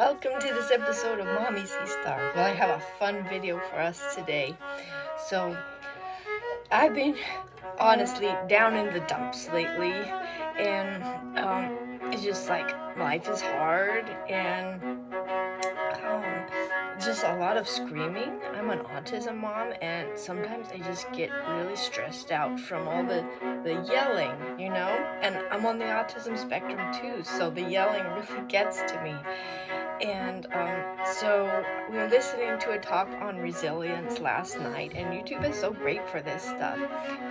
Welcome to this episode of Mommy Sea Star. Well, I have a fun video for us today. So, I've been honestly down in the dumps lately, and it's just like life is hard, and just a lot of screaming. I'm an autism mom, and sometimes I just get really stressed out from all the yelling, And I'm on the autism spectrum too, so the yelling really gets to me. And so we were listening to a talk on resilience last night, and YouTube is so great for this stuff.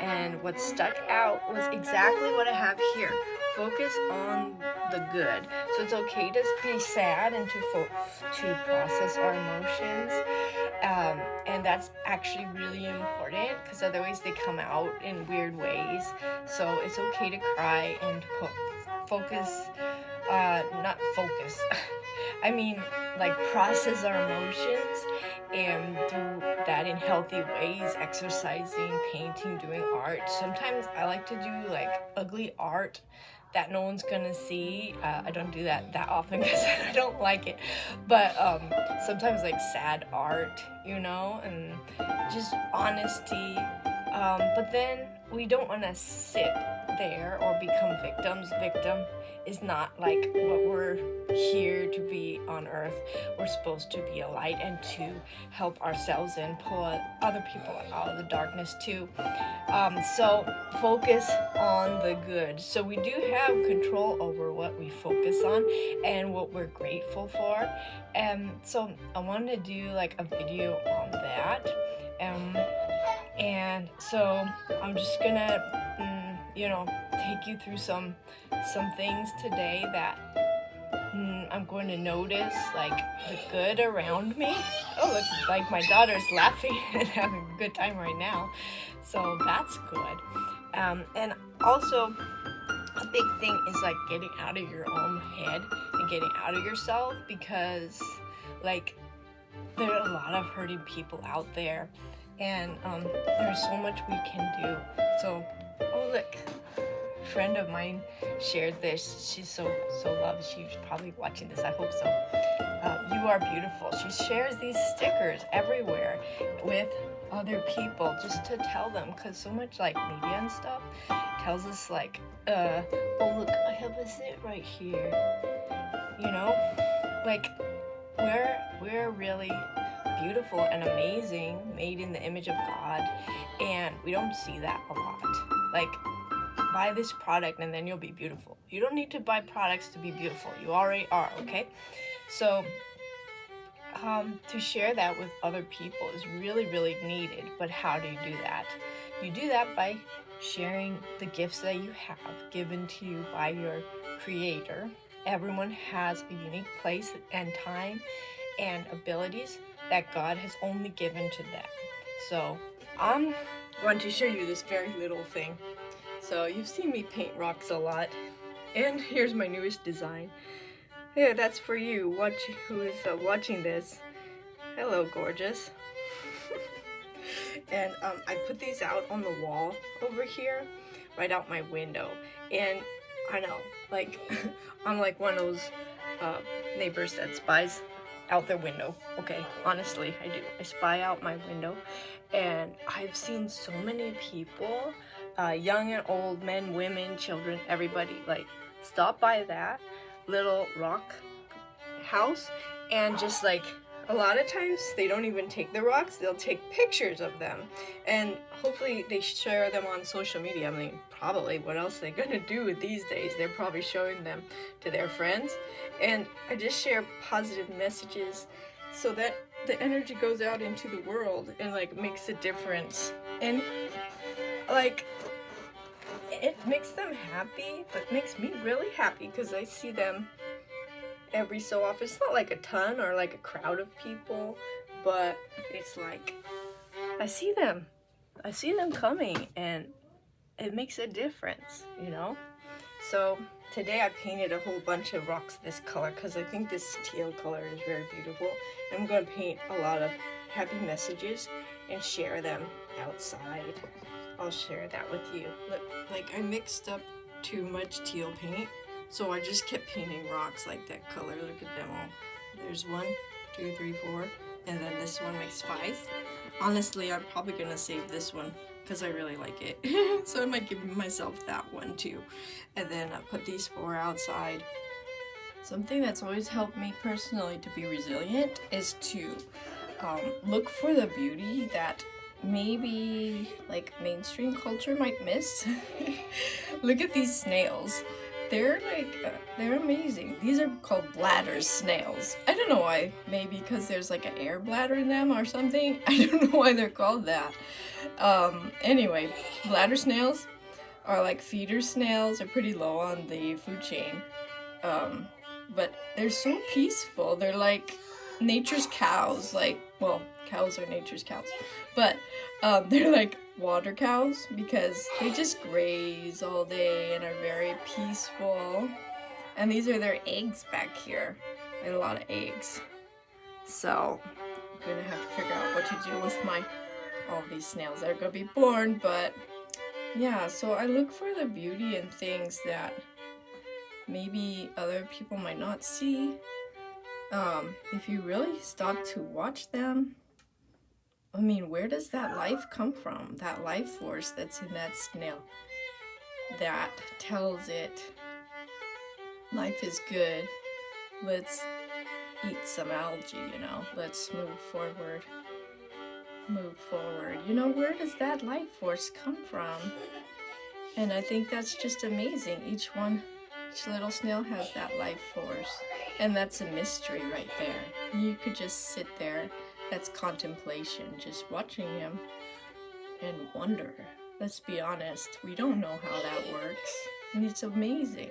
And what stuck out was exactly what I have here. Focus on the good. So it's okay to be sad and to process our emotions. And that's actually really important because otherwise they come out in weird ways. So it's okay to cry and to focus, not focus. I mean, like process our emotions and do that in healthy ways, exercising, painting, doing art. Sometimes I like to do like ugly art that no one's gonna see. I don't do that often because I don't like it. But sometimes like sad art, and just honesty. But then we don't want to sit there or become victims. Victim is not like what we're here to be on earth. We're supposed to be a light and to help ourselves and pull other people out of the darkness too. So focus on the good. So we do have control over what we focus on and what we're grateful for. And so I wanted to do like a video on that. And so I'm just gonna take you through some things today that I'm going to notice, like the good around me. Oh, look, like my daughter's laughing and having a good time right now, so that's good. And also a big thing is like getting out of your own head and getting out of yourself, because like there are a lot of hurting people out there, and there's so much we can do. So, oh look, a friend of mine shared this. She's so loved. She's probably watching this. I hope so. You are beautiful. She shares these stickers everywhere with other people just to tell them, because so much like media and stuff tells us like, oh look, I have a zit right here. Like we're really beautiful and amazing, made in the image of God, and we don't see that a lot. Like, buy this product and then you'll be beautiful. You don't need to buy products to be beautiful. You already are, okay? So to share that with other people is really, really needed. But how do you do that? You do that by sharing the gifts that you have given to you by your Creator. Everyone has a unique place and time and abilities that God has only given to them. So I'm going to show you this very little thing. So you've seen me paint rocks a lot, and here's my newest design. Yeah, that's for you, who is watching this. Hello, gorgeous. And I put these out on the wall over here, right out my window. And I know, like, I'm like one of those neighbors that spies out their window. Okay, honestly, I do. I spy out my window, and I've seen so many people, young and old, men, women, children, everybody, like, stop by that little rock house and just like, a lot of times they don't even take the rocks, they'll take pictures of them, and hopefully they share them on social media. I mean, probably, what else are they gonna do these days? They're probably showing them to their friends. And I just share positive messages so that the energy goes out into the world and like makes a difference. And like, it makes them happy, but makes me really happy because I see them every so often. It's not like a ton or like a crowd of people, but it's like I see them coming, and it makes a difference. So today I painted a whole bunch of rocks this color because I think this teal color is very beautiful. I'm going to paint a lot of happy messages and share them outside. I'll share that with you. Look, like I mixed up too much teal paint, so I just kept painting rocks like that color. Look at them all. there's 1, 2, 3, 4, and then this one makes 5. Honestly, I'm probably gonna save this one because I really like it. So I might give myself that one too. And then I put these 4 outside. Something that's always helped me personally to be resilient is to look for the beauty that maybe like mainstream culture might miss. Look at these snails. They're they're amazing. These are called bladder snails. I don't know why. Maybe because there's like an air bladder in them or something. I don't know why they're called that. Anyway, bladder snails are like feeder snails. They're pretty low on the food chain. But they're so peaceful. They're like nature's cows. Well, cows are nature's cows. But they're like water cows because they just graze all day and are very peaceful. And these are their eggs back here. They have a lot of eggs. So I'm gonna have to figure out what to do with all these snails that are gonna be born. But yeah, so I look for the beauty in things that maybe other people might not see. If you really stop to watch them, I mean, where does that life come from? That life force that's in that snail that tells it life is good. Let's eat some algae, let's move forward. Where does that life force come from? And I think that's just amazing. Each little snail has that life force. And that's a mystery right there. You could just sit there. That's contemplation, just watching him and wonder. Let's be honest, we don't know how that works. And it's amazing.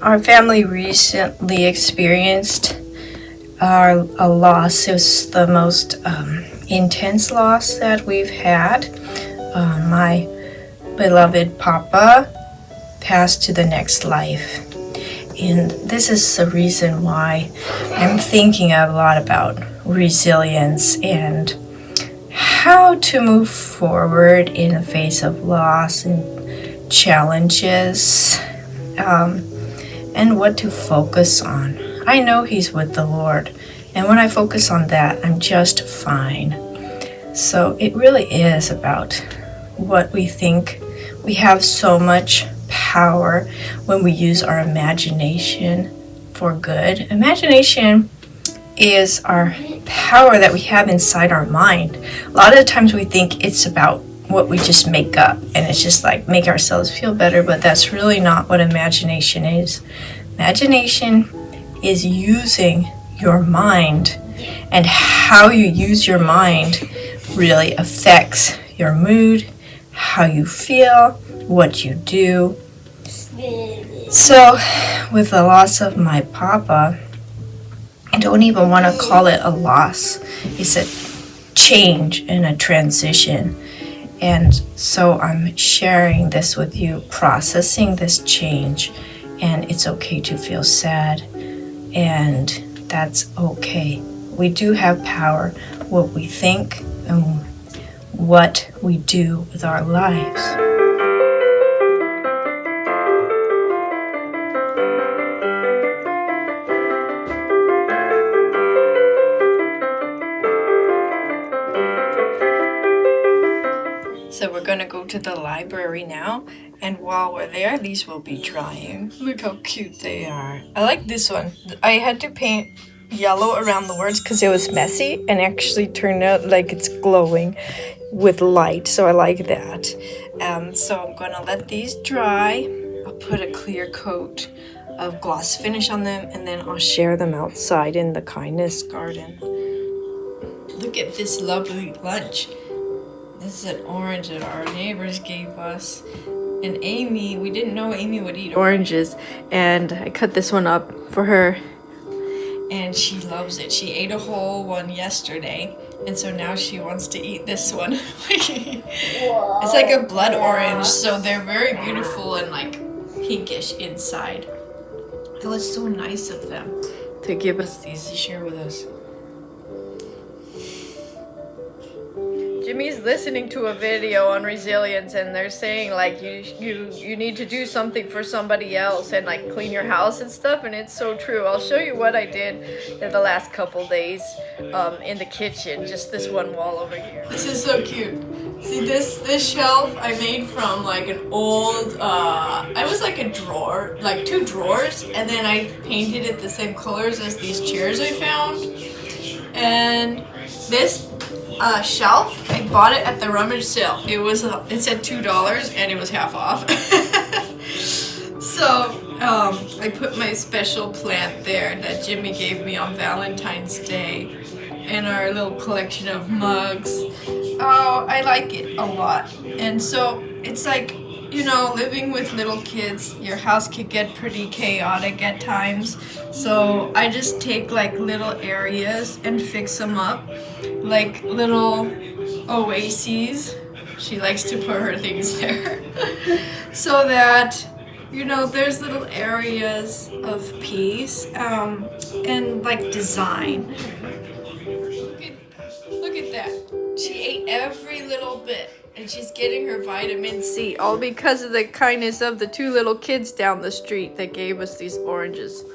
Our family recently experienced a loss. It was the most intense loss that we've had. My beloved Papa passed to the next life. And this is the reason why I'm thinking a lot about resilience and how to move forward in the face of loss and challenges. And what to focus on. I know he's with the Lord, and when I focus on that, I'm just fine. So it really is about what we think. We have so much power when we use our imagination for good. Imagination is our power that we have inside our mind. A lot of the times we think it's about what we just make up, and it's just like make ourselves feel better, but that's really not what imagination is. Imagination is using your mind, and how you use your mind really affects your mood, how you feel, what you do. So with the loss of my Papa, I don't even want to call it a loss. It's a change and a transition. And so I'm sharing this with you, processing this change, and it's okay to feel sad, and that's okay. We do have power, what we think and what we do with our lives. So we're going to go to the library now, and while we're there, these will be drying. Look how cute they are. I like this one. I had to paint yellow around the words because it was messy, and actually turned out like it's glowing with light, so I like that. So I'm going to let these dry. I'll put a clear coat of gloss finish on them, and then I'll share them outside in the kindness garden. Look at this lovely lunch. This is an orange that our neighbors gave us. And Amy, we didn't know Amy would eat oranges. And I cut this one up for her. And she loves it. She ate a whole one yesterday. And so now she wants to eat this one. It's like a blood orange. So they're very beautiful and like pinkish inside. It was so nice of them to give us these to share with us. Jimmy's listening to a video on resilience and they're saying like you need to do something for somebody else and like clean your house and stuff, and it's so true. I'll show you what I did in the last couple days in the kitchen. Just this one wall over here. This is so cute. See this shelf I made from like an old it was like a drawer, like 2 drawers, and then I painted it the same colors as these chairs I found. And this shelf, I bought it at the rummage sale. It said $2 and it was half off. So I put my special plant there that Jimmy gave me on Valentine's Day, and our little collection of mugs. Oh, I like it a lot. And so it's like, you know, living with little kids, your house could get pretty chaotic at times. So I just take like little areas and fix them up, like little oases. She likes to put her things there. So that, you know, there's little areas of peace and like design. Look at that. She ate every little bit. And she's getting her vitamin C, all because of the kindness of the 2 little kids down the street that gave us these oranges.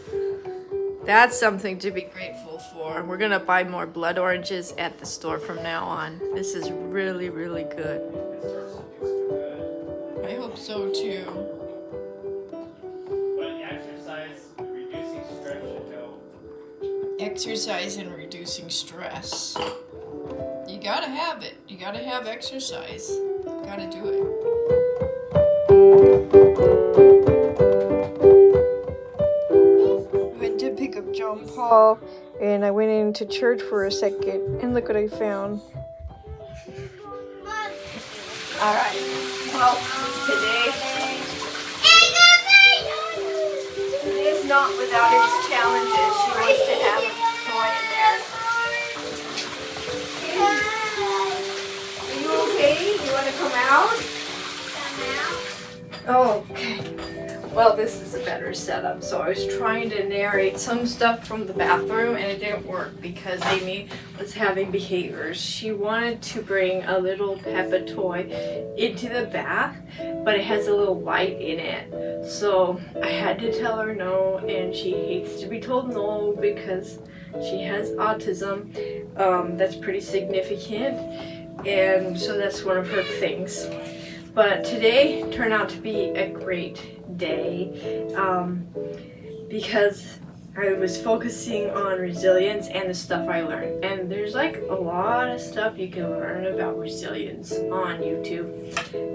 That's something to be grateful for. We're gonna buy more blood oranges at the store from now on. This is really, really good. I hope so too. But exercise, reducing stress should help. Exercise and reducing stress. You gotta have it. You gotta have exercise. You gotta do it. I went to pick up John Paul and I went into church for a second and look what I found. Alright, well, today's not without its challenges. She wants to have a toy in there. Are you okay? You want to come out? Oh, okay. Well, this is a better setup. So I was trying to narrate some stuff from the bathroom and it didn't work because Amy was having behaviors. She wanted to bring a little Peppa toy into the bath, but it has a little light in it. So I had to tell her no, and she hates to be told no because she has autism. That's pretty significant, and so that's one of her things. But today turned out to be a great day because I was focusing on resilience and the stuff I learned. And there's like a lot of stuff you can learn about resilience on YouTube.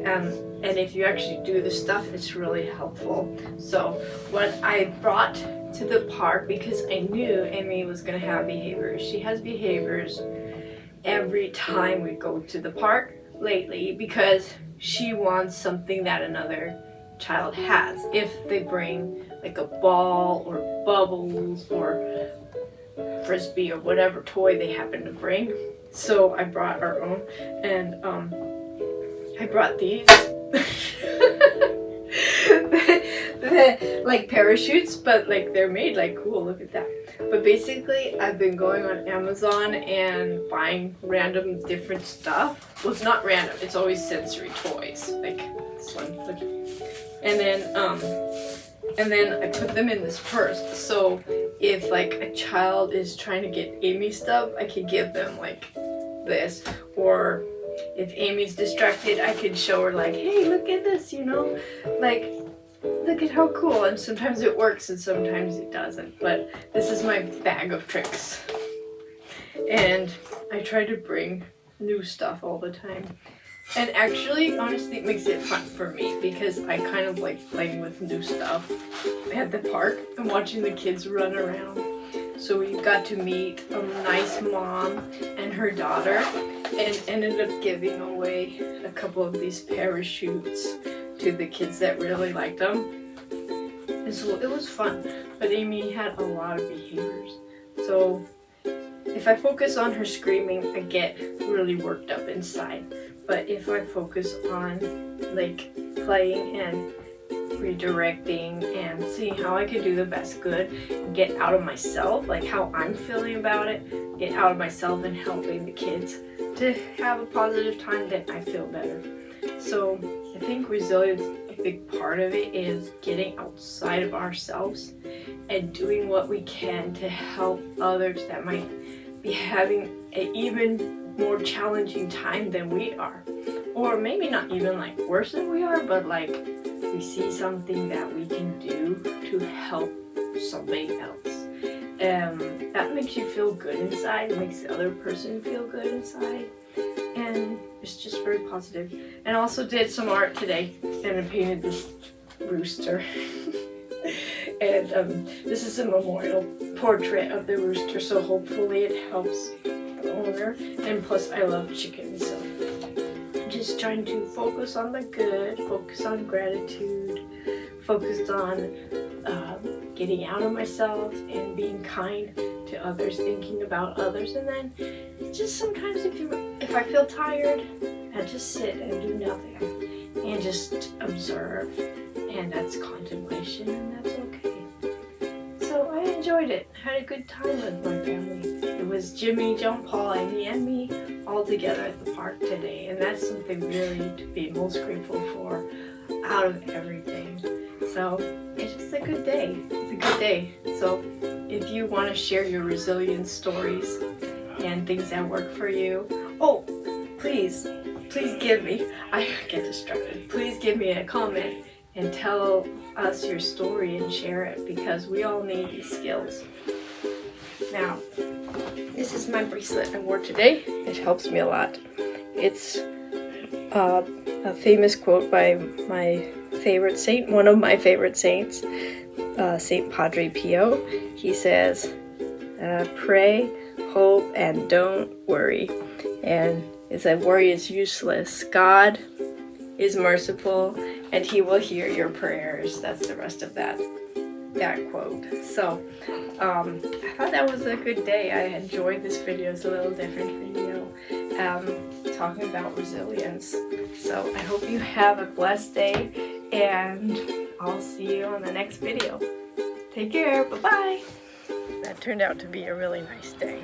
And if you actually do the stuff, it's really helpful. So what I brought to the park, because I knew Amy was going to have behaviors. She has behaviors every time we go to the park lately because she wants something that another child has. If they bring like a ball or bubbles or frisbee or whatever toy they happen to bring. So I brought our own, and I brought these like parachutes, but like they're made like cool. Look at that. But basically I've been going on Amazon and buying random different stuff. Well, it's not random, it's always sensory toys, like this one. Look. And then I put them in this purse. So if like a child is trying to get Amy stuff, I could give them like this. Or if Amy's distracted, I could show her like, hey, look at this, you know, like, look at how cool. And sometimes it works and sometimes it doesn't. But this is my bag of tricks. And I try to bring new stuff all the time. And actually, honestly, it makes it fun for me because I kind of like playing with new stuff at the park and watching the kids run around. So we got to meet a nice mom and her daughter, and ended up giving away a couple of these parachutes to the kids that really liked them. And so it was fun, but Amy had a lot of behaviors. So if I focus on her screaming, I get really worked up inside. But if I focus on like playing and redirecting and seeing how I can do the best good, get out of myself, like how I'm feeling about it, get out of myself and helping the kids to have a positive time, then I feel better. So I think resilience, a big part of it is getting outside of ourselves and doing what we can to help others that might be having an even more challenging time than we are. Or maybe not even like worse than we are, but like we see something that we can do to help somebody else. That makes you feel good inside, it makes the other person feel good inside, and it's just very positive. And I also did some art today, and I painted this rooster. And this is a memorial portrait of the rooster, so hopefully it helps the owner. And plus I love chickens, so just trying to focus on the good, focus on gratitude, focus on getting out of myself and being kind to others, thinking about others. And then just sometimes if I feel tired, I just sit and do nothing and just observe, and that's contemplation, and that's okay. So I enjoyed it. I had a good time with my family. It was Jimmy, John Paul, Amy, and me all together at the park today, and that's something really to be most grateful for out of everything. So it's just a good day. It's a good day. So if you want to share your resilience stories and things that work for you, please give me, I get distracted, please give me a comment and tell us your story and share it, because we all need these skills. Now, this is my bracelet I wore today. It helps me a lot. It's a famous quote by my favorite saint, one of my favorite saints, Saint Padre Pio. He says, pray, hope, and don't worry. And it said, worry is useless. God is merciful, and he will hear your prayers. That's the rest of that quote. So I thought that was a good day. I enjoyed this video. It's a little different video, talking about resilience. So I hope you have a blessed day, and I'll see you on the next video. Take care. Bye-bye. That turned out to be a really nice day.